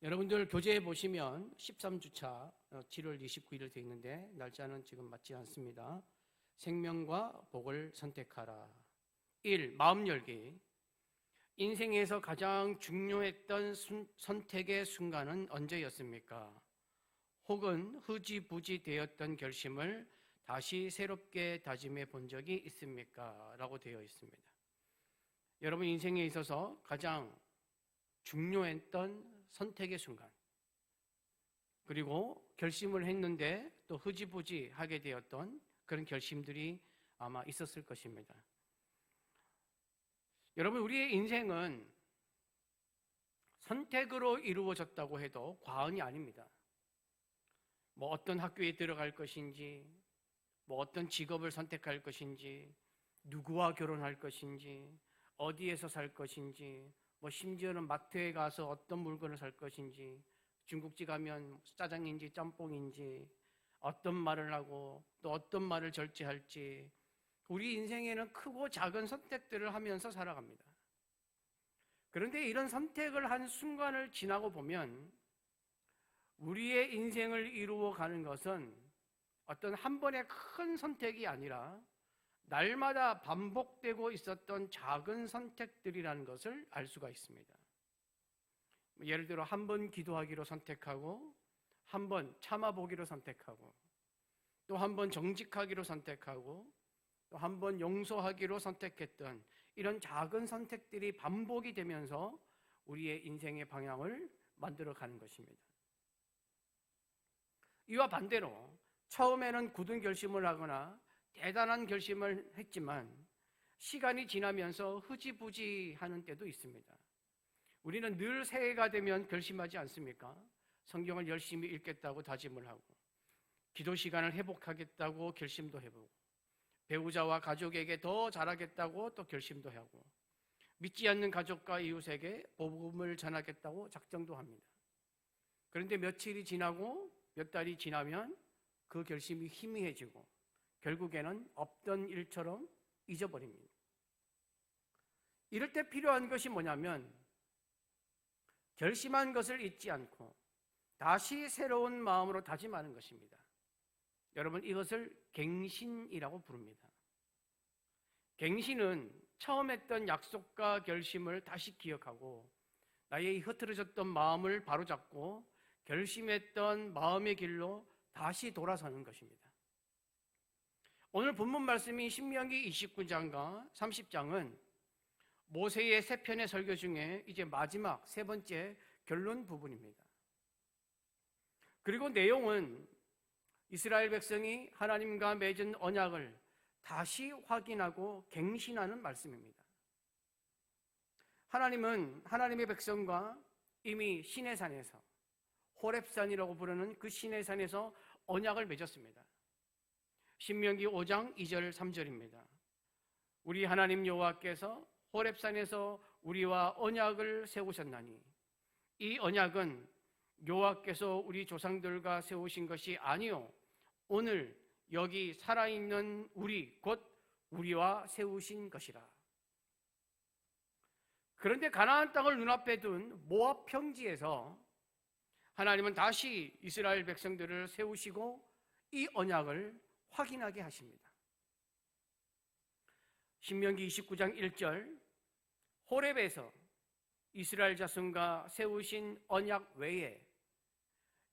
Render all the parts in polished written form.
여러분들 교재에 보시면 13주차 7월 29일 되어 있는데 날짜는 지금 맞지 않습니다. 생명과 복을 선택하라. 1. 마음 열기. 인생에서 가장 중요했던 선택의 순간은 언제였습니까? 혹은 흐지부지 되었던 결심을 다시 새롭게 다짐해 본 적이 있습니까? 라고 되어 있습니다. 여러분 인생에 있어서 가장 중요했던 선택의 순간, 그리고 결심을 했는데 또 흐지부지 하게 되었던 그런 결심들이 아마 있었을 것입니다. 여러분, 우리의 인생은 선택으로 이루어졌다고 해도 과언이 아닙니다. 뭐 어떤 학교에 들어갈 것인지, 뭐 어떤 직업을 선택할 것인지, 누구와 결혼할 것인지, 어디에서 살 것인지, 뭐 심지어는 마트에 가서 어떤 물건을 살 것인지, 중국집 가면 짜장인지 짬뽕인지, 어떤 말을 하고 또 어떤 말을 절제할지, 우리 인생에는 크고 작은 선택들을 하면서 살아갑니다. 그런데 이런 선택을 한 순간을 지나고 보면 우리의 인생을 이루어가는 것은 어떤 한 번의 큰 선택이 아니라 날마다 반복되고 있었던 작은 선택들이라는 것을 알 수가 있습니다. 예를 들어 한 번 기도하기로 선택하고, 한 번 참아보기로 선택하고, 또 한 번 정직하기로 선택하고, 또 한 번 용서하기로 선택했던 이런 작은 선택들이 반복이 되면서 우리의 인생의 방향을 만들어가는 것입니다. 이와 반대로 처음에는 굳은 결심을 하거나 대단한 결심을 했지만 시간이 지나면서 흐지부지하는 때도 있습니다. 우리는 늘 새해가 되면 결심하지 않습니까? 성경을 열심히 읽겠다고 다짐을 하고, 기도 시간을 회복하겠다고 결심도 해보고, 배우자와 가족에게 더 잘하겠다고 또 결심도 하고, 믿지 않는 가족과 이웃에게 복음을 전하겠다고 작정도 합니다. 그런데 며칠이 지나고 몇 달이 지나면 그 결심이 희미해지고 결국에는 없던 일처럼 잊어버립니다. 이럴 때 필요한 것이 뭐냐면 결심한 것을 잊지 않고 다시 새로운 마음으로 다짐하는 것입니다. 여러분, 이것을 갱신이라고 부릅니다. 갱신은 처음 했던 약속과 결심을 다시 기억하고 나의 흐트러졌던 마음을 바로잡고 결심했던 마음의 길로 다시 돌아서는 것입니다. 오늘 본문 말씀이 신명기 29장과 30장은 모세의 세 편의 설교 중에 이제 마지막 세 번째 결론 부분입니다. 그리고 내용은 이스라엘 백성이 하나님과 맺은 언약을 다시 확인하고 갱신하는 말씀입니다. 하나님은 하나님의 백성과 이미 시내산에서, 호렙산이라고 부르는 그 시내산에서 언약을 맺었습니다. 신명기 5장 2절 3절입니다. 우리 하나님 여호와께서 호렙산에서 우리와 언약을 세우셨나니 이 언약은 여호와께서 우리 조상들과 세우신 것이 아니요 오늘 여기 살아있는 우리 곧 우리와 세우신 것이라. 그런데 가나안 땅을 눈앞에 둔 모압 평지에서 하나님은 다시 이스라엘 백성들을 세우시고 이 언약을 확인하게 하십니다. 신명기 29장 1절, 호렙에서 이스라엘 자손과 세우신 언약 외에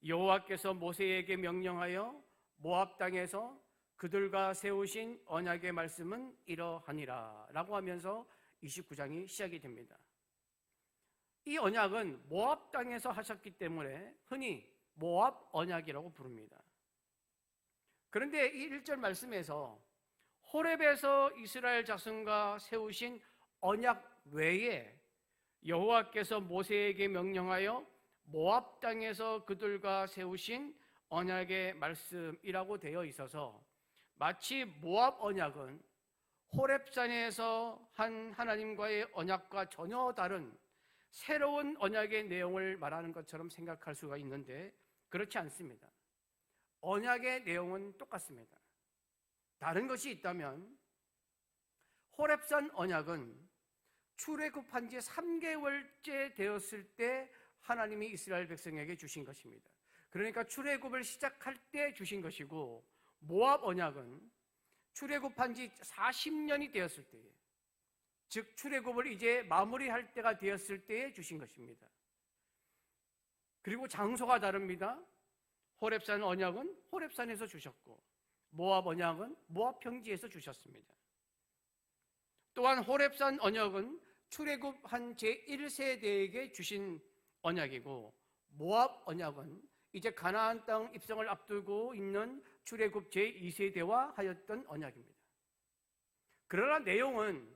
여호와께서 모세에게 명령하여 모압 땅에서 그들과 세우신 언약의 말씀은 이러하니라 라고 하면서 29장이 시작이 됩니다. 이 언약은 모압 땅에서 하셨기 때문에 흔히 모압 언약이라고 부릅니다. 그런데 이 1절 말씀에서 호렙에서 이스라엘 자손과 세우신 언약 외에 여호와께서 모세에게 명령하여 모압 땅에서 그들과 세우신 언약의 말씀이라고 되어 있어서 마치 모압 언약은 호렙산에서 한 하나님과의 언약과 전혀 다른 새로운 언약의 내용을 말하는 것처럼 생각할 수가 있는데 그렇지 않습니다. 언약의 내용은 똑같습니다. 다른 것이 있다면 호렙산 언약은 출애굽한 지 3개월째 되었을 때 하나님이 이스라엘 백성에게 주신 것입니다. 그러니까 출애굽을 시작할 때 주신 것이고, 모압 언약은 출애굽한 지 40년이 되었을 때에, 즉 출애굽을 이제 마무리할 때가 되었을 때에 주신 것입니다. 그리고 장소가 다릅니다. 호렙산 언약은 호렙산에서 주셨고, 모압 언약은 모압 평지에서 주셨습니다. 또한 호렙산 언약은 출애굽한 제1세대에게 주신 언약이고, 모압 언약은 이제 가나안 땅 입성을 앞두고 있는 출애굽 제2세대와 하였던 언약입니다. 그러나 내용은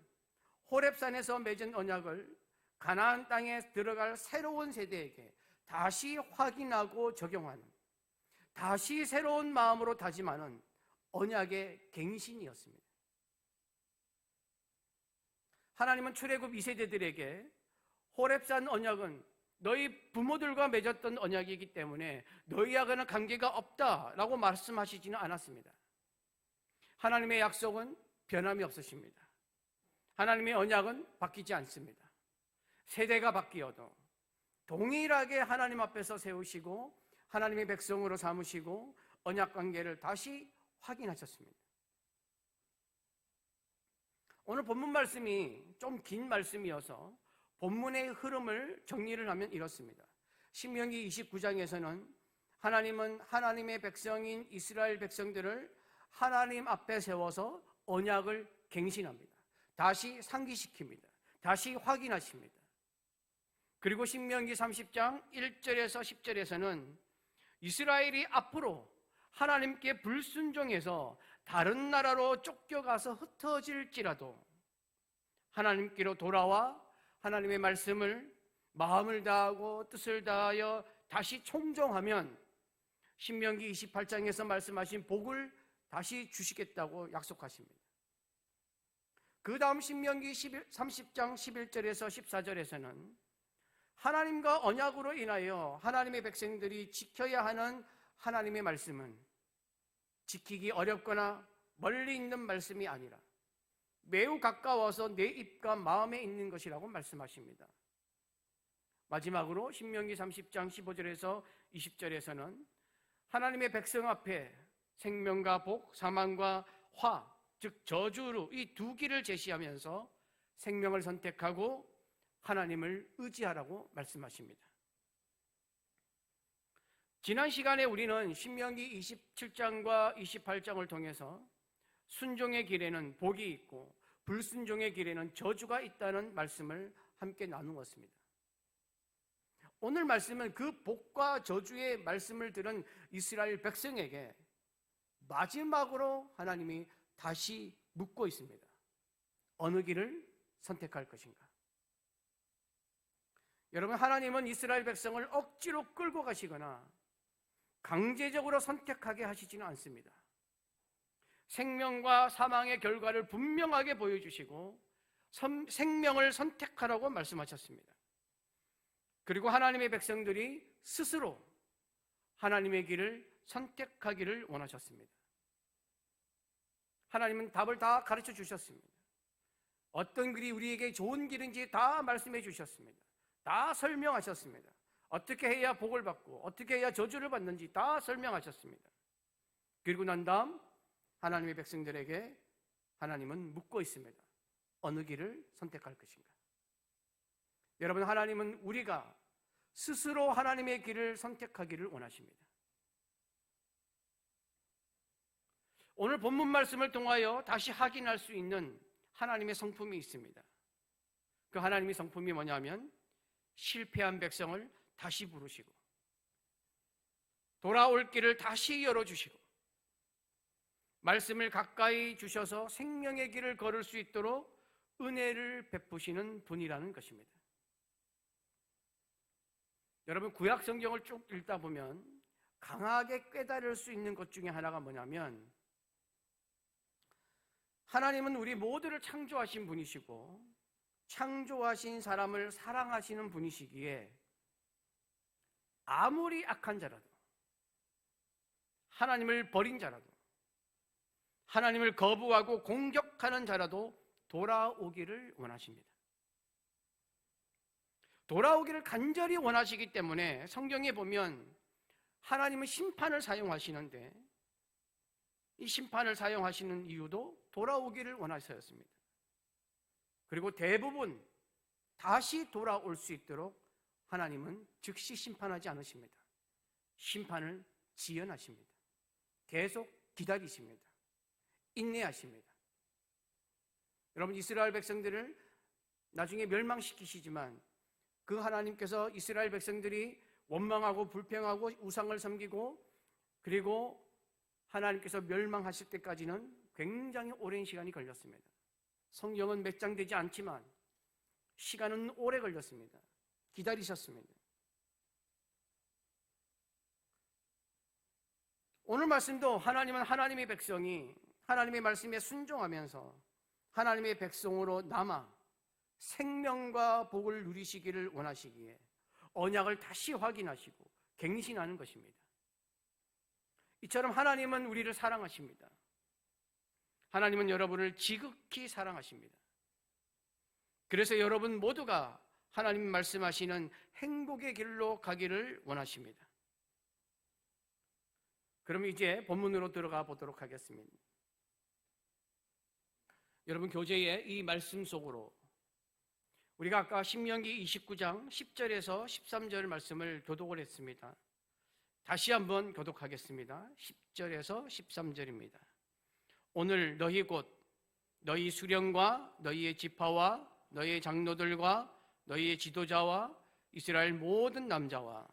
호렙산에서 맺은 언약을 가나안 땅에 들어갈 새로운 세대에게 다시 확인하고 적용하는, 다시 새로운 마음으로 다짐하는 언약의 갱신이었습니다. 하나님은 출애굽 2세대들에게 호렙산 언약은 너희 부모들과 맺었던 언약이기 때문에 너희하고는 관계가 없다라고 말씀하시지는 않았습니다. 하나님의 약속은 변함이 없으십니다. 하나님의 언약은 바뀌지 않습니다. 세대가 바뀌어도 동일하게 하나님 앞에서 세우시고 하나님의 백성으로 삼으시고 언약 관계를 다시 확인하셨습니다. 오늘 본문 말씀이 좀 긴 말씀이어서 본문의 흐름을 정리를 하면 이렇습니다. 신명기 29장에서는 하나님은 하나님의 백성인 이스라엘 백성들을 하나님 앞에 세워서 언약을 갱신합니다. 다시 상기시킵니다. 다시 확인하십니다. 그리고 신명기 30장 1절에서 10절에서는 이스라엘이 앞으로 하나님께 불순종해서 다른 나라로 쫓겨가서 흩어질지라도 하나님께로 돌아와 하나님의 말씀을 마음을 다하고 뜻을 다하여 다시 총정하면 신명기 28장에서 말씀하신 복을 다시 주시겠다고 약속하십니다. 그 다음 신명기 30장 11절에서 14절에서는 하나님과 언약으로 인하여 하나님의 백성들이 지켜야 하는 하나님의 말씀은 지키기 어렵거나 멀리 있는 말씀이 아니라 매우 가까워서 내 입과 마음에 있는 것이라고 말씀하십니다. 마지막으로 신명기 30장 15절에서 20절에서는 하나님의 백성 앞에 생명과 복, 사망과 화, 즉 저주로 이 두 길을 제시하면서 생명을 선택하고 하나님을 의지하라고 말씀하십니다. 지난 시간에 우리는 신명기 27장과 28장을 통해서 순종의 길에는 복이 있고 불순종의 길에는 저주가 있다는 말씀을 함께 나누었습니다. 오늘 말씀은 그 복과 저주의 말씀을 들은 이스라엘 백성에게 마지막으로 하나님이 다시 묻고 있습니다. 어느 길을 선택할 것인가? 여러분, 하나님은 이스라엘 백성을 억지로 끌고 가시거나 강제적으로 선택하게 하시지는 않습니다. 생명과 사망의 결과를 분명하게 보여주시고 생명을 선택하라고 말씀하셨습니다. 그리고 하나님의 백성들이 스스로 하나님의 길을 선택하기를 원하셨습니다. 하나님은 답을 다 가르쳐 주셨습니다. 어떤 길이 우리에게 좋은 길인지 다 말씀해 주셨습니다. 다 설명하셨습니다. 어떻게 해야 복을 받고 어떻게 해야 저주를 받는지 다 설명하셨습니다. 그리고 난 다음 하나님의 백성들에게 하나님은 묻고 있습니다. 어느 길을 선택할 것인가? 여러분, 하나님은 우리가 스스로 하나님의 길을 선택하기를 원하십니다. 오늘 본문 말씀을 통하여 다시 확인할 수 있는 하나님의 성품이 있습니다. 그 하나님의 성품이 뭐냐면 실패한 백성을 다시 부르시고 돌아올 길을 다시 열어주시고 말씀을 가까이 주셔서 생명의 길을 걸을 수 있도록 은혜를 베푸시는 분이라는 것입니다. 여러분, 구약 성경을 쭉 읽다 보면 강하게 깨달을 수 있는 것 중에 하나가 뭐냐면 하나님은 우리 모두를 창조하신 분이시고 창조하신 사람을 사랑하시는 분이시기에 아무리 악한 자라도 하나님을 버린 자라도 하나님을 거부하고 공격하는 자라도 돌아오기를 원하십니다. 돌아오기를 간절히 원하시기 때문에 성경에 보면 하나님은 심판을 사용하시는데 이 심판을 사용하시는 이유도 돌아오기를 원하셔였습니다. 그리고 대부분 다시 돌아올 수 있도록 하나님은 즉시 심판하지 않으십니다. 심판을 지연하십니다. 계속 기다리십니다. 인내하십니다. 여러분, 이스라엘 백성들을 나중에 멸망시키시지만 그 하나님께서 이스라엘 백성들이 원망하고 불평하고 우상을 섬기고 그리고 하나님께서 멸망하실 때까지는 굉장히 오랜 시간이 걸렸습니다. 성경은 몇 장 되지 않지만 시간은 오래 걸렸습니다. 기다리셨습니다. 오늘 말씀도 하나님은 하나님의 백성이 하나님의 말씀에 순종하면서 하나님의 백성으로 남아 생명과 복을 누리시기를 원하시기에 언약을 다시 확인하시고 갱신하는 것입니다. 이처럼 하나님은 우리를 사랑하십니다. 하나님은 여러분을 지극히 사랑하십니다. 그래서 여러분 모두가 하나님 말씀하시는 행복의 길로 가기를 원하십니다. 그럼 이제 본문으로 들어가 보도록 하겠습니다. 여러분, 교재의 이 말씀 속으로 우리가 아까 신명기 29장 10절에서 13절 말씀을 교독을 했습니다. 다시 한번 교독하겠습니다. 10절에서 13절입니다. 오늘 너희 곧 너희 수령과 너희의 지파와 너희의 장로들과 너희의 지도자와 이스라엘 모든 남자와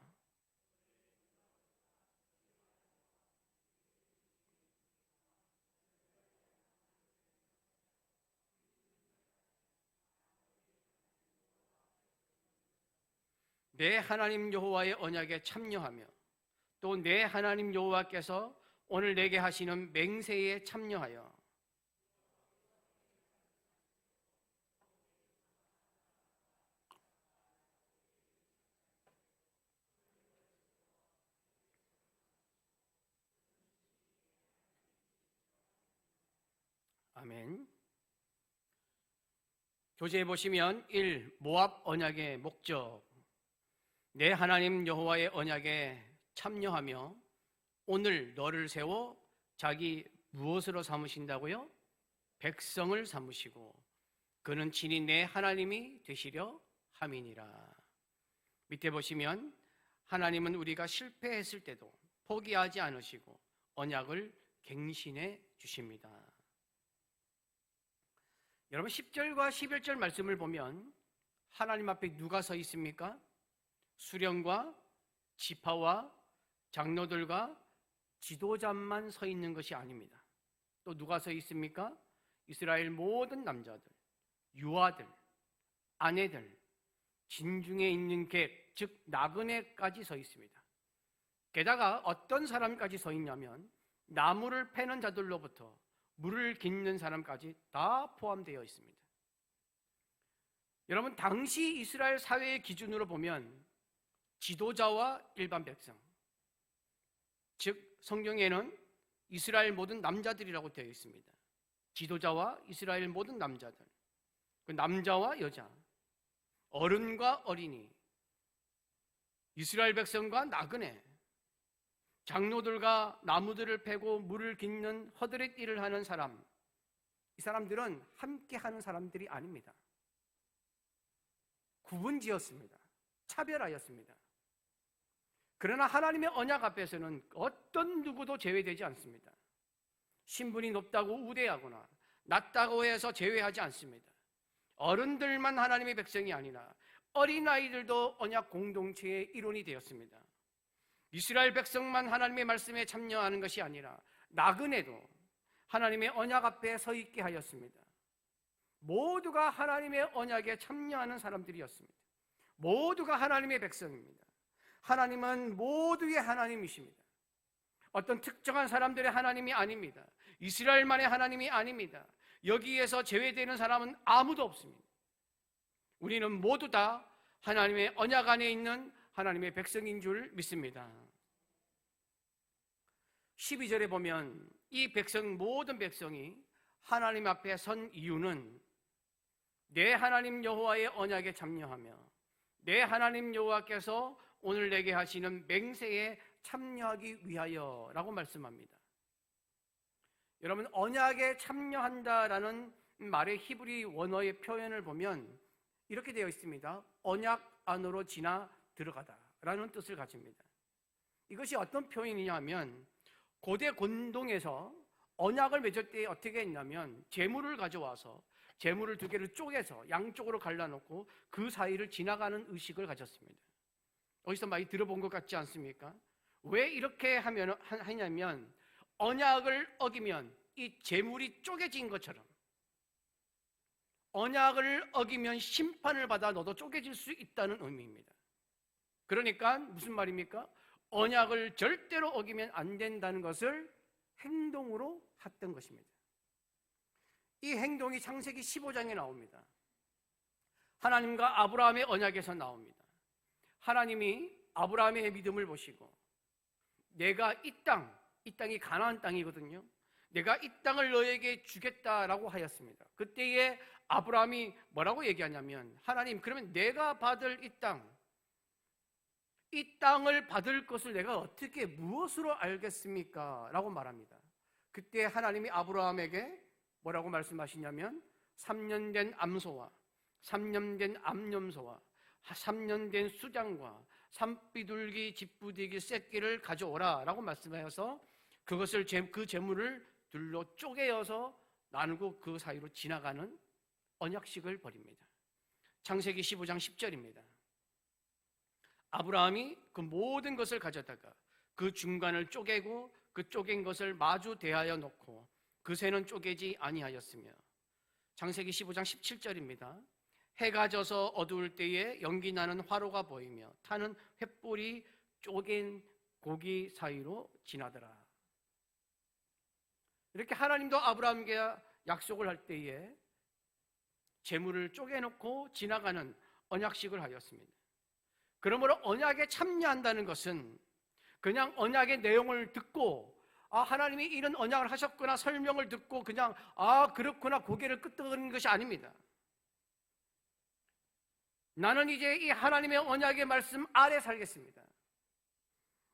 내 하나님 여호와의 언약에 참여하며 또 내 하나님 여호와께서 오늘 내게 하시는 맹세에 참여하여 아멘. 교재에 보시면 1. 모압 언약의 목적. 내 하나님 여호와의 언약에 참여하며 오늘 너를 세워 자기 무엇으로 삼으신다고요? 백성을 삼으시고 그는 친히 내 하나님이 되시려 함이니라. 밑에 보시면 하나님은 우리가 실패했을 때도 포기하지 않으시고 언약을 갱신해 주십니다. 여러분, 10절과 11절 말씀을 보면 하나님 앞에 누가 서 있습니까? 수령과 지파와 장로들과 지도자만 서 있는 것이 아닙니다. 또 누가 서 있습니까? 이스라엘 모든 남자들, 유아들, 아내들, 진중에 있는 객, 즉 나그네까지 서 있습니다. 게다가 어떤 사람까지 서 있냐면 나무를 패는 자들로부터 물을 깃는 사람까지 다 포함되어 있습니다. 여러분, 당시 이스라엘 사회의 기준으로 보면 지도자와 일반 백성, 즉 성경에는 이스라엘 모든 남자들이라고 되어 있습니다. 지도자와 이스라엘 모든 남자들, 그 남자와 여자, 어른과 어린이, 이스라엘 백성과 나그네, 장로들과 나무들을 패고 물을 깃는 허드렛 일을 하는 사람, 이 사람들은 함께 하는 사람들이 아닙니다. 구분지었습니다. 차별하였습니다. 그러나 하나님의 언약 앞에서는 어떤 누구도 제외되지 않습니다. 신분이 높다고 우대하거나 낮다고 해서 제외하지 않습니다. 어른들만 하나님의 백성이 아니라 어린아이들도 언약 공동체의 일원이 되었습니다. 이스라엘 백성만 하나님의 말씀에 참여하는 것이 아니라 나그네도 하나님의 언약 앞에 서 있게 하였습니다. 모두가 하나님의 언약에 참여하는 사람들이었습니다. 모두가 하나님의 백성입니다. 하나님은 모두의 하나님이십니다. 어떤 특정한 사람들의 하나님이 아닙니다. 이스라엘만의 하나님이 아닙니다. 여기에서 제외되는 사람은 아무도 없습니다. 우리는 모두 다 하나님의 언약 안에 있는 하나님의 백성인 줄 믿습니다. 12절에 보면 이 백성, 모든 백성이 하나님 앞에 선 이유는 내 하나님 여호와의 언약에 참여하며 내 하나님 여호와께서 오늘 내게 하시는 맹세에 참여하기 위하여라고 말씀합니다. 여러분, 언약에 참여한다라는 말의 히브리 원어의 표현을 보면 이렇게 되어 있습니다. 언약 안으로 지나 들어가다라는 뜻을 가집니다. 이것이 어떤 표현이냐 하면 고대 gond동에서 언약을 맺을 때 어떻게 했냐면 재물을 가져와서 재물을 두 개를 쪼개서 양쪽으로 갈라놓고 그 사이를 지나가는 의식을 가졌습니다. 어디서 많이 들어본 것 같지 않습니까? 왜 이렇게 하냐면 언약을 어기면 이 재물이 쪼개진 것처럼, 언약을 어기면 심판을 받아 너도 쪼개질 수 있다는 의미입니다. 그러니까 무슨 말입니까? 언약을 절대로 어기면 안 된다는 것을 행동으로 했던 것입니다. 이 행동이 창세기 15장에 나옵니다. 하나님과 아브라함의 언약에서 나옵니다. 하나님이 아브라함의 믿음을 보시고 내가 이 땅이 가나안 땅이거든요. 내가 이 땅을 너에게 주겠다라고 하였습니다. 그때에 아브라함이 뭐라고 얘기하냐면, 하나님, 그러면 내가 받을 이 땅을 받을 것을 내가 어떻게 무엇으로 알겠습니까? 라고 말합니다. 그때 하나님이 아브라함에게 뭐라고 말씀하시냐면 3년 된 암소와 3년 된 암염소와 3년 된 수장과 산비둘기 집부대기 새끼를 가져오라 라고 말씀하여서 그것을 그 재물을 둘로 쪼개어서 나누고 그 사이로 지나가는 언약식을 벌입니다. 창세기 15장 10절입니다. 아브라함이 그 모든 것을 가져다가 그 중간을 쪼개고 그 쪼갠 것을 마주 대하여 놓고 그 새는 쪼개지 아니하였으며, 창세기 15장 17절입니다. 해가 져서 어두울 때에 연기 나는 화로가 보이며 타는 횃불이 쪼갠 고기 사이로 지나더라. 이렇게 하나님도 아브라함에게 약속을 할 때에 재물을 쪼개놓고 지나가는 언약식을 하였습니다. 그러므로 언약에 참여한다는 것은 그냥 언약의 내용을 듣고 하나님이 이런 언약을 하셨구나 설명을 듣고 그냥 그렇구나 고개를 끄덕이는 것이 아닙니다. 나는 이제 이 하나님의 언약의 말씀 아래 살겠습니다.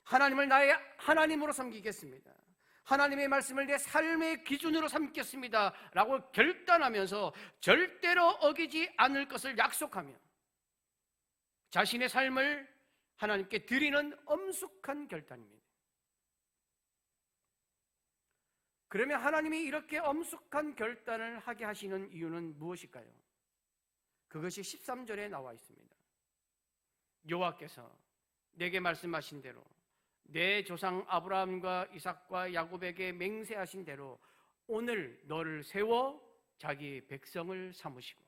하나님을 나의 하나님으로 섬기겠습니다. 하나님의 말씀을 내 삶의 기준으로 삼겠습니다 라고 결단하면서 절대로 어기지 않을 것을 약속하며 자신의 삶을 하나님께 드리는 엄숙한 결단입니다. 그러면 하나님이 이렇게 엄숙한 결단을 하게 하시는 이유는 무엇일까요? 그것이 13절에 나와 있습니다. 여호와께서 내게 말씀하신 대로 내 조상 아브라함과 이삭과 야곱에게 맹세하신 대로 오늘 너를 세워 자기 백성을 삼으시고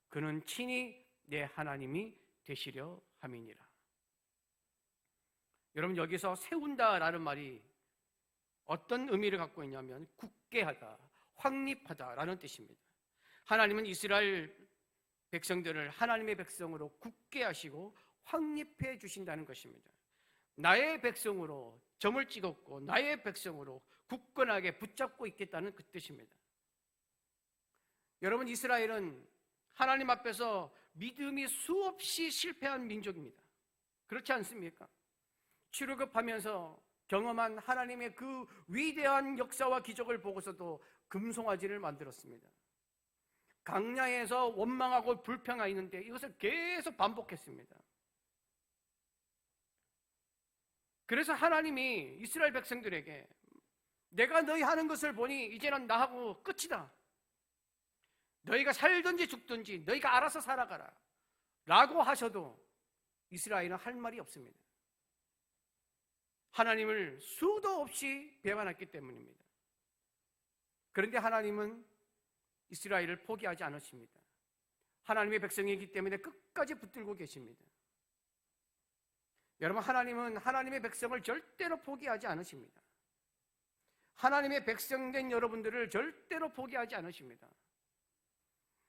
그는 친히 내 하나님이 되시려 함이니라. 여러분, 여기서 세운다라는 말이 어떤 의미를 갖고 있냐면 굳게 하다, 확립하다라는 뜻입니다. 하나님은 이스라엘 백성들을 하나님의 백성으로 굳게 하시고 확립해 주신다는 것입니다. 나의 백성으로 점을 찍었고 나의 백성으로 굳건하게 붙잡고 있겠다는 그 뜻입니다. 여러분, 이스라엘은 하나님 앞에서 믿음이 수없이 실패한 민족입니다. 그렇지 않습니까? 출애굽하면서 경험한 하나님의 그 위대한 역사와 기적을 보고서도 금송아지를 만들었습니다. 강야에서 원망하고 불평하였는데 이것을 계속 반복했습니다. 그래서 하나님이 이스라엘 백성들에게 내가 너희 하는 것을 보니 이제는 나하고 끝이다. 너희가 살든지 죽든지 너희가 알아서 살아가라 라고 하셔도 이스라엘은 할 말이 없습니다. 하나님을 수도 없이 배반했기 때문입니다. 그런데 하나님은 이스라엘을 포기하지 않으십니다. 하나님의 백성이기 때문에 끝까지 붙들고 계십니다. 여러분, 하나님은 하나님의 백성을 절대로 포기하지 않으십니다. 하나님의 백성된 여러분들을 절대로 포기하지 않으십니다.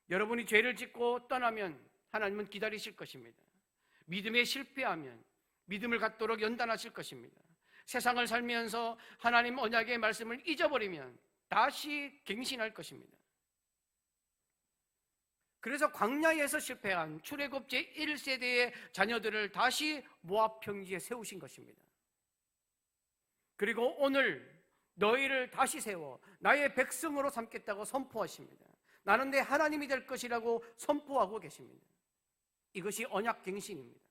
여러분이 죄를 짓고 떠나면 하나님은 기다리실 것입니다. 믿음에 실패하면 믿음을 갖도록 연단하실 것입니다. 세상을 살면서 하나님 언약의 말씀을 잊어버리면 다시 갱신할 것입니다. 그래서 광야에서 실패한 출애굽 제1세대의 자녀들을 다시 모압 평지에 세우신 것입니다. 그리고 오늘 너희를 다시 세워 나의 백성으로 삼겠다고 선포하십니다. 나는 내 하나님이 될 것이라고 선포하고 계십니다. 이것이 언약갱신입니다.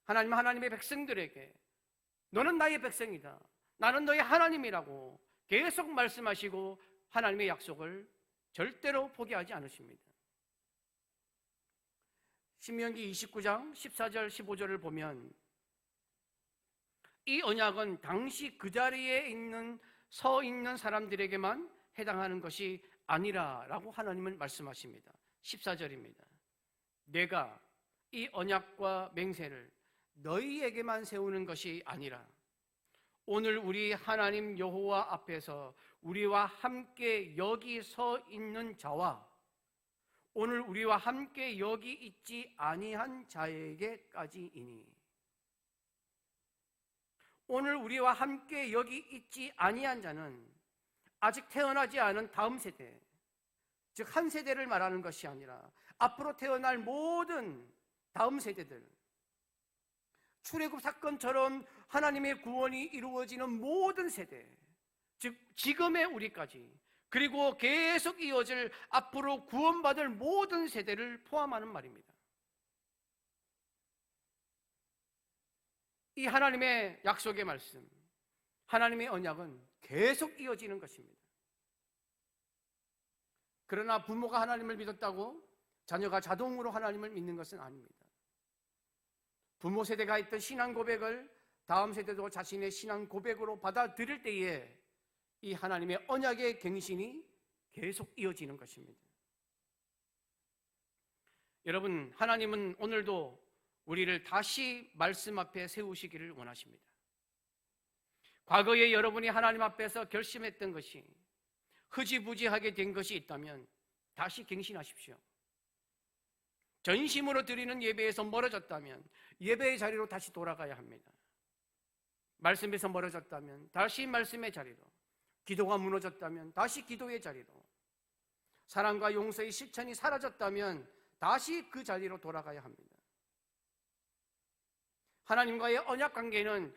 하나님은 하나님의 백성들에게 너는 나의 백성이다, 나는 너의 하나님이라고 계속 말씀하시고 하나님의 약속을 절대로 포기하지 않으십니다. 신명기 29장 14절 15절을 보면 이 언약은 당시 그 자리에 서 있는 사람들에게만 해당하는 것이 아니라라고 하나님은 말씀하십니다. 14절입니다. 내가 이 언약과 맹세를 너희에게만 세우는 것이 아니라 오늘 우리 하나님 여호와 앞에서 우리와 함께 여기 서 있는 자와 오늘 우리와 함께 여기 있지 아니한 자에게까지이니, 오늘 우리와 함께 여기 있지 아니한 자는 아직 태어나지 않은 다음 세대, 즉 한 세대를 말하는 것이 아니라 앞으로 태어날 모든 다음 세대들, 출애굽 사건처럼 하나님의 구원이 이루어지는 모든 세대, 즉 지금의 우리까지, 그리고 계속 이어질 앞으로 구원받을 모든 세대를 포함하는 말입니다. 이 하나님의 약속의 말씀, 하나님의 언약은 계속 이어지는 것입니다. 그러나 부모가 하나님을 믿었다고 자녀가 자동으로 하나님을 믿는 것은 아닙니다. 부모 세대가 했던 신앙 고백을 다음 세대도 자신의 신앙 고백으로 받아들일 때에 이 하나님의 언약의 갱신이 계속 이어지는 것입니다. 여러분, 하나님은 오늘도 우리를 다시 말씀 앞에 세우시기를 원하십니다. 과거에 여러분이 하나님 앞에서 결심했던 것이 흐지부지하게 된 것이 있다면 다시 갱신하십시오. 전심으로 드리는 예배에서 멀어졌다면 예배의 자리로 다시 돌아가야 합니다. 말씀에서 멀어졌다면 다시 말씀의 자리로, 기도가 무너졌다면 다시 기도의 자리로, 사랑과 용서의 실천이 사라졌다면 다시 그 자리로 돌아가야 합니다. 하나님과의 언약 관계는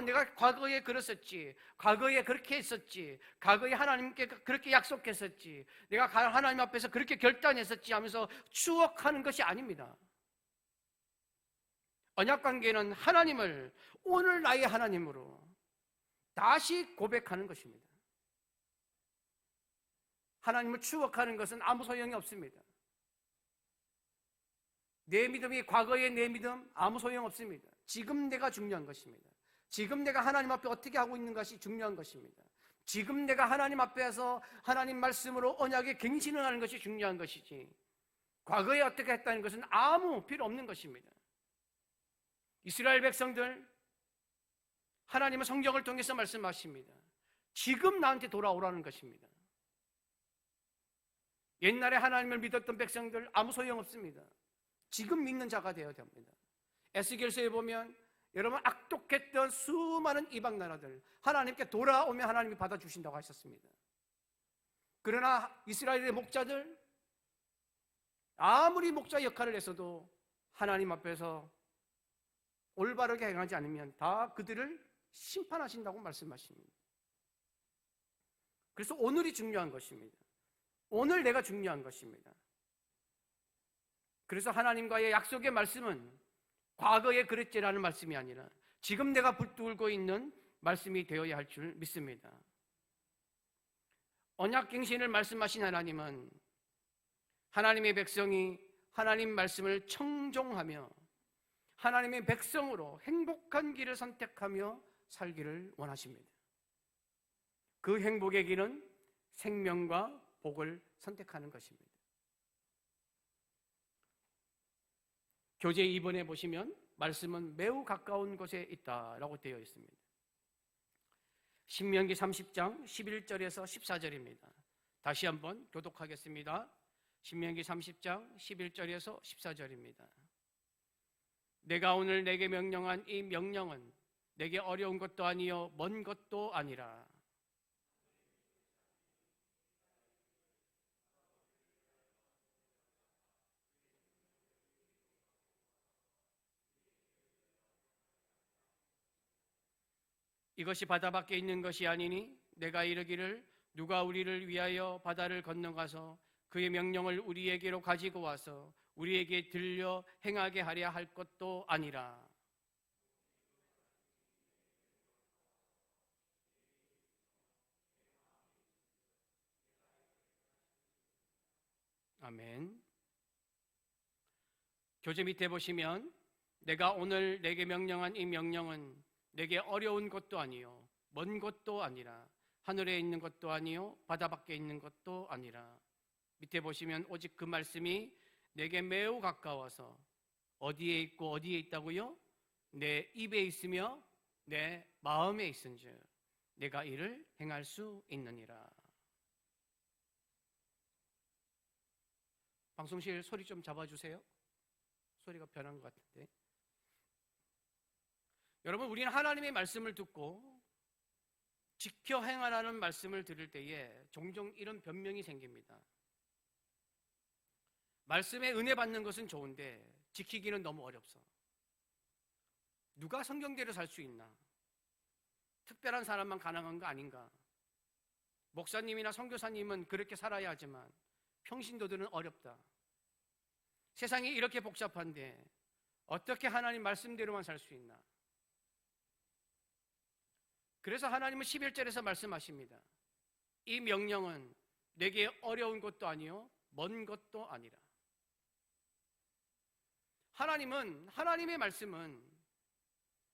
내가 과거에 그랬었지, 과거에 그렇게 했었지, 과거에 하나님께 그렇게 약속했었지, 내가 하나님 앞에서 그렇게 결단했었지 하면서 추억하는 것이 아닙니다. 언약 관계는 하나님을 오늘 나의 하나님으로 다시 고백하는 것입니다. 하나님을 추억하는 것은 아무 소용이 없습니다. 내 믿음이 과거의 내 믿음 아무 소용 없습니다. 지금 내가 중요한 것입니다. 지금 내가 하나님 앞에 어떻게 하고 있는 것이 중요한 것입니다. 지금 내가 하나님 앞에서 하나님 말씀으로 언약의 갱신을 하는 것이 중요한 것이지, 과거에 어떻게 했다는 것은 아무 필요 없는 것입니다. 이스라엘 백성들, 하나님은 성경을 통해서 말씀하십니다. 지금 나한테 돌아오라는 것입니다. 옛날에 하나님을 믿었던 백성들 아무 소용없습니다. 지금 믿는 자가 되어야 됩니다. 에스겔서에 보면 여러분 악독했던 수많은 이방 나라들 하나님께 돌아오면 하나님이 받아주신다고 하셨습니다. 그러나 이스라엘의 목자들 아무리 목자 역할을 했어도 하나님 앞에서 올바르게 행하지 않으면 다 그들을 심판하신다고 말씀하십니다. 그래서 오늘이 중요한 것입니다. 오늘 내가 중요한 것입니다. 그래서 하나님과의 약속의 말씀은 과거에 그랬지라는 말씀이 아니라 지금 내가 붙들고 있는 말씀이 되어야 할 줄 믿습니다. 언약갱신을 말씀하신 하나님은 하나님의 백성이 하나님 말씀을 청종하며 하나님의 백성으로 행복한 길을 선택하며 살기를 원하십니다. 그 행복의 길은 생명과 복을 선택하는 것입니다. 교재 2번에 보시면 말씀은 매우 가까운 곳에 있다라고 되어 있습니다. 신명기 30장 11절에서 14절입니다. 다시 한번 교독하겠습니다. 신명기 30장 11절에서 14절입니다. 내가 오늘 내게 명령한 이 명령은 내게 어려운 것도 아니요 먼 것도 아니라 이것이 바다 밖에 있는 것이 아니니 내가 이르기를 누가 우리를 위하여 바다를 건너가서 그의 명령을 우리에게로 가지고 와서 우리에게 들려 행하게 하려 할 것도 아니라. 아멘. 교재 밑에 보시면 내가 오늘 내게 명령한 이 명령은 내게 어려운 것도 아니요 먼 것도 아니라 하늘에 있는 것도 아니요 바다 밖에 있는 것도 아니라. 밑에 보시면 오직 그 말씀이 내게 매우 가까워서 어디에 있고 어디에 있다고요? 내 입에 있으며 내 마음에 있은즉 내가 이를 행할 수 있느니라. 방송실 소리 좀 잡아주세요. 소리가 변한 것 같은데. 여러분, 우리는 하나님의 말씀을 듣고 지켜 행하라는 말씀을 들을 때에 종종 이런 변명이 생깁니다. 말씀에 은혜 받는 것은 좋은데 지키기는 너무 어렵소. 누가 성경대로 살 수 있나? 특별한 사람만 가능한 거 아닌가? 목사님이나 선교사님은 그렇게 살아야 하지만 평신도들은 어렵다. 세상이 이렇게 복잡한데 어떻게 하나님 말씀대로만 살 수 있나? 그래서 하나님은 11절에서 말씀하십니다. 이 명령은 내게 어려운 것도 아니요 먼 것도 아니라. 하나님은, 하나님의 말씀은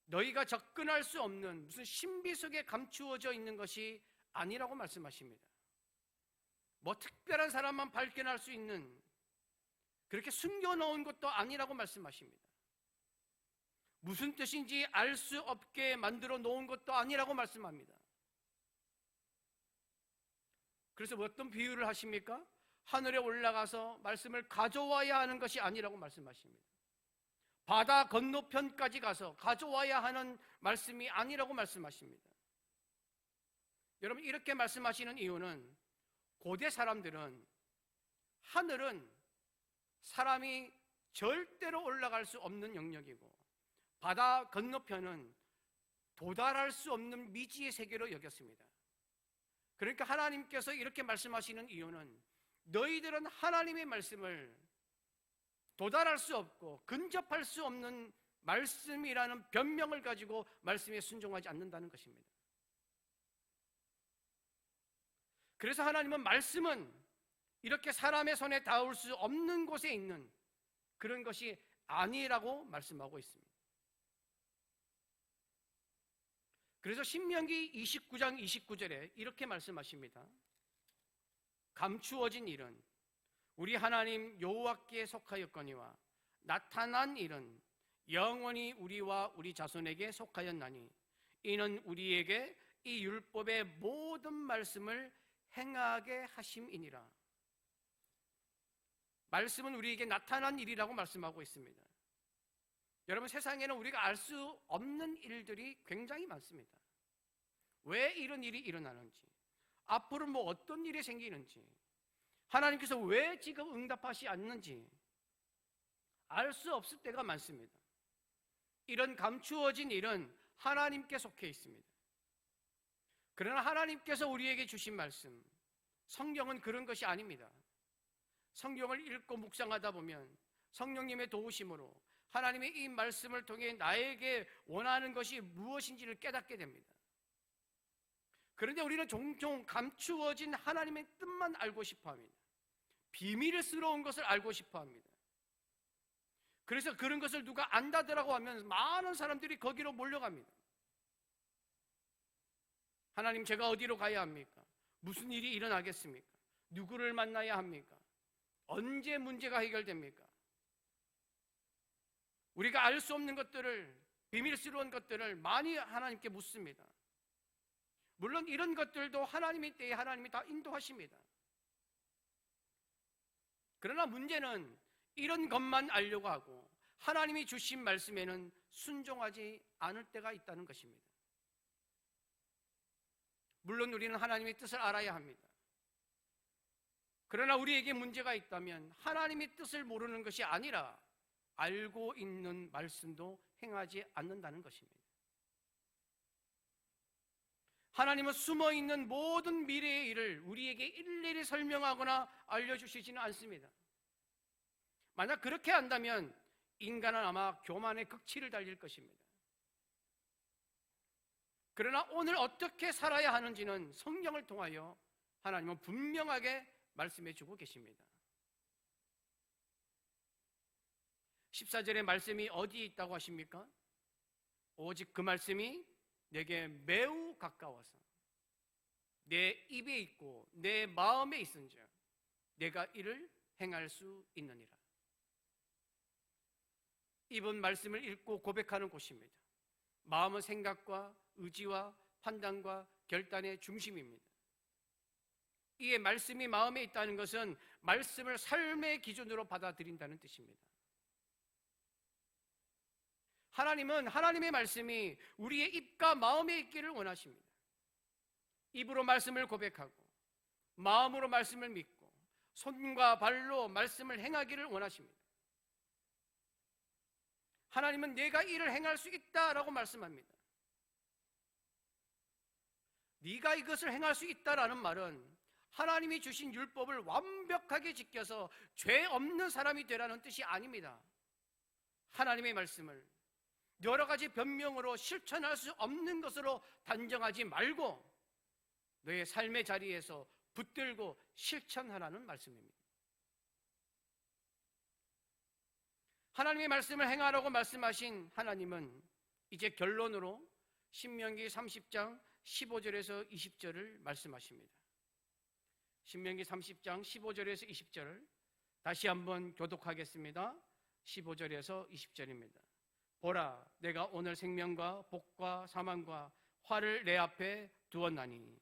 너희가 접근할 수 없는 무슨 신비 속에 감추어져 있는 것이 아니라고 말씀하십니다. 뭐 특별한 사람만 발견할 수 있는, 그렇게 숨겨놓은 것도 아니라고 말씀하십니다. 무슨 뜻인지 알 수 없게 만들어 놓은 것도 아니라고 말씀합니다. 그래서 어떤 비유를 하십니까? 하늘에 올라가서 말씀을 가져와야 하는 것이 아니라고 말씀하십니다. 바다 건너편까지 가서 가져와야 하는 말씀이 아니라고 말씀하십니다. 여러분, 이렇게 말씀하시는 이유는 고대 사람들은 하늘은 사람이 절대로 올라갈 수 없는 영역이고 바다 건너편은 도달할 수 없는 미지의 세계로 여겼습니다. 그러니까 하나님께서 이렇게 말씀하시는 이유는 너희들은 하나님의 말씀을 도달할 수 없고 근접할 수 없는 말씀이라는 변명을 가지고 말씀에 순종하지 않는다는 것입니다. 그래서 하나님은 말씀은 이렇게 사람의 손에 닿을 수 없는 곳에 있는 그런 것이 아니라고 말씀하고 있습니다. 그래서 신명기 29장 29절에 이렇게 말씀하십니다. 감추어진 일은 우리 하나님 여호와께 속하였거니와 나타난 일은 영원히 우리와 우리 자손에게 속하였나니 이는 우리에게 이 율법의 모든 말씀을 행하게 하심이니라. 말씀은 우리에게 나타난 일이라고 말씀하고 있습니다. 여러분, 세상에는 우리가 알 수 없는 일들이 굉장히 많습니다. 왜 이런 일이 일어나는지, 앞으로 뭐 어떤 일이 생기는지, 하나님께서 왜 지금 응답하시 않는지 알 수 없을 때가 많습니다. 이런 감추어진 일은 하나님께 속해 있습니다. 그러나 하나님께서 우리에게 주신 말씀, 성경은 그런 것이 아닙니다. 성경을 읽고 묵상하다 보면 성령님의 도우심으로 하나님의 이 말씀을 통해 나에게 원하는 것이 무엇인지를 깨닫게 됩니다. 그런데 우리는 종종 감추어진 하나님의 뜻만 알고 싶어 합니다. 비밀스러운 것을 알고 싶어 합니다. 그래서 그런 것을 누가 안다더라고 하면 많은 사람들이 거기로 몰려갑니다. 하나님, 제가 어디로 가야 합니까? 무슨 일이 일어나겠습니까? 누구를 만나야 합니까? 언제 문제가 해결됩니까? 우리가 알 수 없는 것들을, 비밀스러운 것들을 많이 하나님께 묻습니다. 물론 이런 것들도 하나님의 때에 하나님이 다 인도하십니다. 그러나 문제는 이런 것만 알려고 하고 하나님이 주신 말씀에는 순종하지 않을 때가 있다는 것입니다. 물론 우리는 하나님의 뜻을 알아야 합니다. 그러나 우리에게 문제가 있다면 하나님의 뜻을 모르는 것이 아니라 알고 있는 말씀도 행하지 않는다는 것입니다. 하나님은 숨어있는 모든 미래의 일을 우리에게 일일이 설명하거나 알려주시지는 않습니다. 만약 그렇게 한다면 인간은 아마 교만의 극치를 달릴 것입니다. 그러나 오늘 어떻게 살아야 하는지는 성경을 통하여 하나님은 분명하게 말씀해 주고 계십니다. 14절의 말씀이 어디에 있다고 하십니까? 오직 그 말씀이 내게 매우 가까워서 내 입에 있고 내 마음에 있은즉 내가 이를 행할 수 있느니라. 입은 말씀을 읽고 고백하는 곳입니다. 마음은 생각과 의지와 판단과 결단의 중심입니다. 이에 말씀이 마음에 있다는 것은 말씀을 삶의 기준으로 받아들인다는 뜻입니다. 하나님은 하나님의 말씀이 우리의 입과 마음에 있기를 원하십니다. 입으로 말씀을 고백하고 마음으로 말씀을 믿고 손과 발로 말씀을 행하기를 원하십니다. 하나님은 내가 이를 행할 수 있다라고 말씀합니다. 네가 이것을 행할 수 있다라는 말은 하나님이 주신 율법을 완벽하게 지켜서 죄 없는 사람이 되라는 뜻이 아닙니다. 하나님의 말씀을 여러 가지 변명으로 실천할 수 없는 것으로 단정하지 말고 너의 삶의 자리에서 붙들고 실천하라는 말씀입니다. 하나님의 말씀을 행하라고 말씀하신 하나님은 이제 결론으로 신명기 30장 15절에서 20절을 말씀하십니다. 신명기 30장 15절에서 20절을 다시 한번 교독하겠습니다. 15절에서 20절입니다. 보라, 내가 오늘 생명과 복과 사망과 화를 내 앞에 두었나니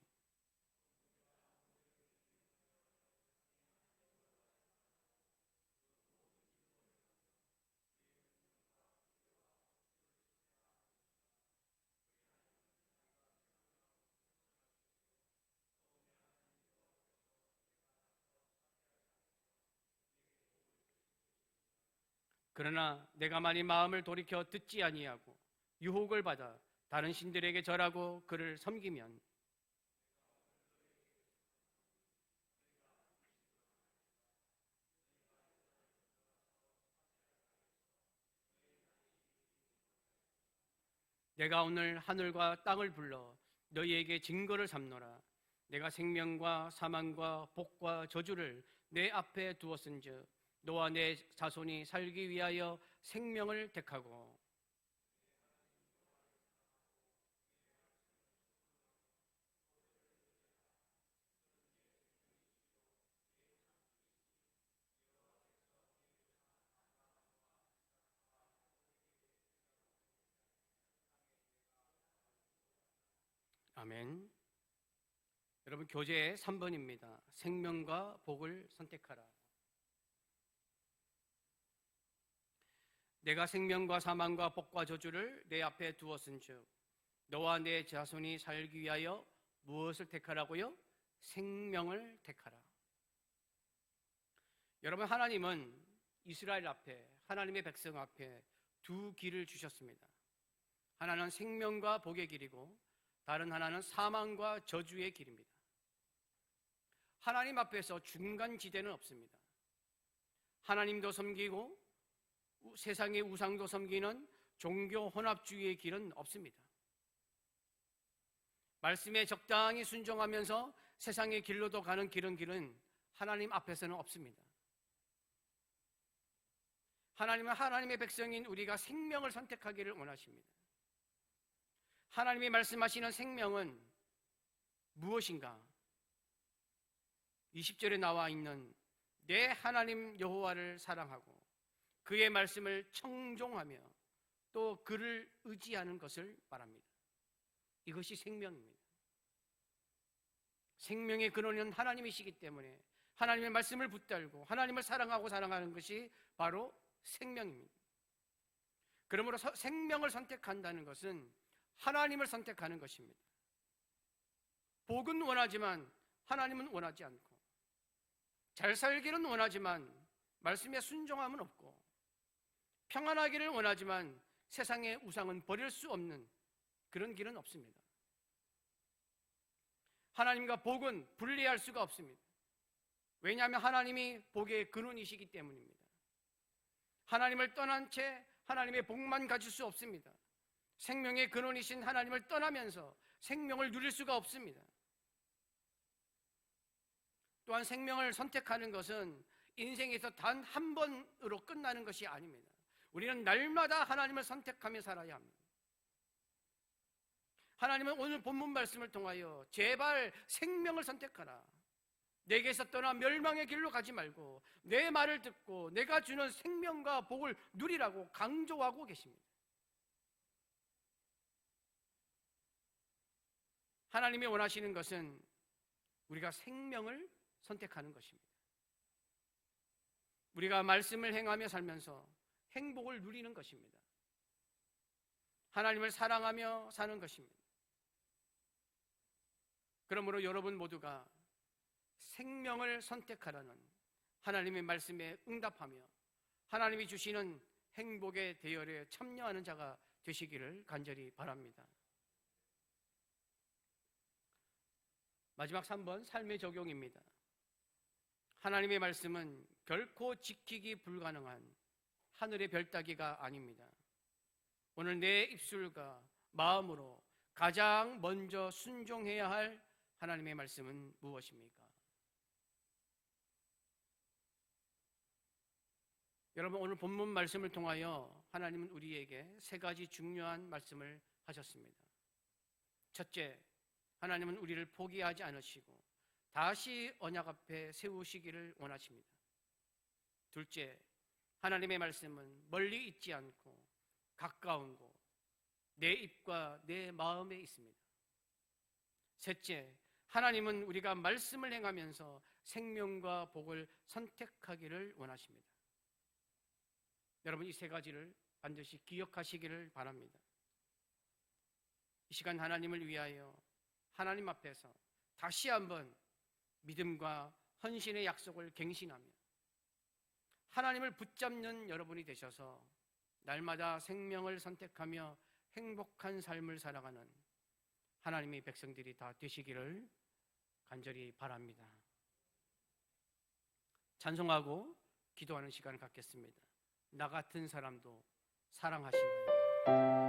그러나 내가 만일 마음을 돌이켜 듣지 아니하고 유혹을 받아 다른 신들에게 절하고 그를 섬기면 내가 오늘 하늘과 땅을 불러 너희에게 증거를 삼노라. 내가 생명과 사망과 복과 저주를 내 앞에 두었은즉 너와 내 자손이 살기 위하여 생명을 택하고 아멘. 여러분 교재 3번입니다. 생명과 복을 선택하라. 내가 생명과 사망과 복과 저주를 내 앞에 두었은즉 너와 내 자손이 살기 위하여 무엇을 택하라고요? 생명을 택하라. 여러분 하나님은 이스라엘 앞에 하나님의 백성 앞에 두 길을 주셨습니다. 하나는 생명과 복의 길이고 다른 하나는 사망과 저주의 길입니다. 하나님 앞에서 중간 지대는 없습니다. 하나님도 섬기고 세상의 우상도 섬기는 종교 혼합주의의 길은 없습니다. 말씀에 적당히 순종하면서 세상의 길로도 가는 길은 하나님 앞에서는 없습니다. 하나님은 하나님의 백성인 우리가 생명을 선택하기를 원하십니다. 하나님이 말씀하시는 생명은 무엇인가? 20절에 나와 있는 내 하나님 여호와를 사랑하고 그의 말씀을 청종하며 또 그를 의지하는 것을 말합니다. 이것이 생명입니다. 생명의 근원은 하나님이시기 때문에 하나님의 말씀을 붙들고 하나님을 사랑하고 사랑하는 것이 바로 생명입니다. 그러므로 생명을 선택한다는 것은 하나님을 선택하는 것입니다. 복은 원하지만 하나님은 원하지 않고 잘 살기는 원하지만 말씀에 순종함은 없고 평안하기를 원하지만 세상의 우상은 버릴 수 없는 그런 길은 없습니다. 하나님과 복은 분리할 수가 없습니다. 왜냐하면 하나님이 복의 근원이시기 때문입니다. 하나님을 떠난 채 하나님의 복만 가질 수 없습니다. 생명의 근원이신 하나님을 떠나면서 생명을 누릴 수가 없습니다. 또한 생명을 선택하는 것은 인생에서 단 한 번으로 끝나는 것이 아닙니다. 우리는 날마다 하나님을 선택하며 살아야 합니다. 하나님은 오늘 본문 말씀을 통하여 제발 생명을 선택하라, 내게서 떠나 멸망의 길로 가지 말고 내 말을 듣고 내가 주는 생명과 복을 누리라고 강조하고 계십니다. 하나님이 원하시는 것은 우리가 생명을 선택하는 것입니다. 우리가 말씀을 행하며 살면서 행복을 누리는 것입니다. 하나님을 사랑하며 사는 것입니다. 그러므로 여러분 모두가 생명을 선택하라는 하나님의 말씀에 응답하며 하나님이 주시는 행복의 대열에 참여하는 자가 되시기를 간절히 바랍니다. 마지막 3번, 삶의 적용입니다. 하나님의 말씀은 결코 지키기 불가능한 하늘의 별따기가 아닙니다. 오늘 내 입술과 마음으로 가장 먼저 순종해야 할 하나님의 말씀은 무엇입니까? 여러분, 오늘 본문 말씀을 통하여 하나님은 우리에게 세 가지 중요한 말씀을 하셨습니다. 첫째, 하나님은 우리를 포기하지 않으시고 다시 언약 앞에 세우시기를 원하십니다. 둘째, 하나님의 말씀은 멀리 있지 않고 가까운 곳, 내 입과 내 마음에 있습니다. 셋째, 하나님은 우리가 말씀을 행하면서 생명과 복을 선택하기를 원하십니다. 여러분, 이 세 가지를 반드시 기억하시기를 바랍니다. 이 시간 하나님을 위하여 하나님 앞에서 다시 한번 믿음과 헌신의 약속을 갱신하며 하나님을 붙잡는 여러분이 되셔서 날마다 생명을 선택하며 행복한 삶을 살아가는 하나님의 백성들이 다 되시기를 간절히 바랍니다. 찬송하고 기도하는 시간을 갖겠습니다. 나 같은 사람도 사랑하시나요?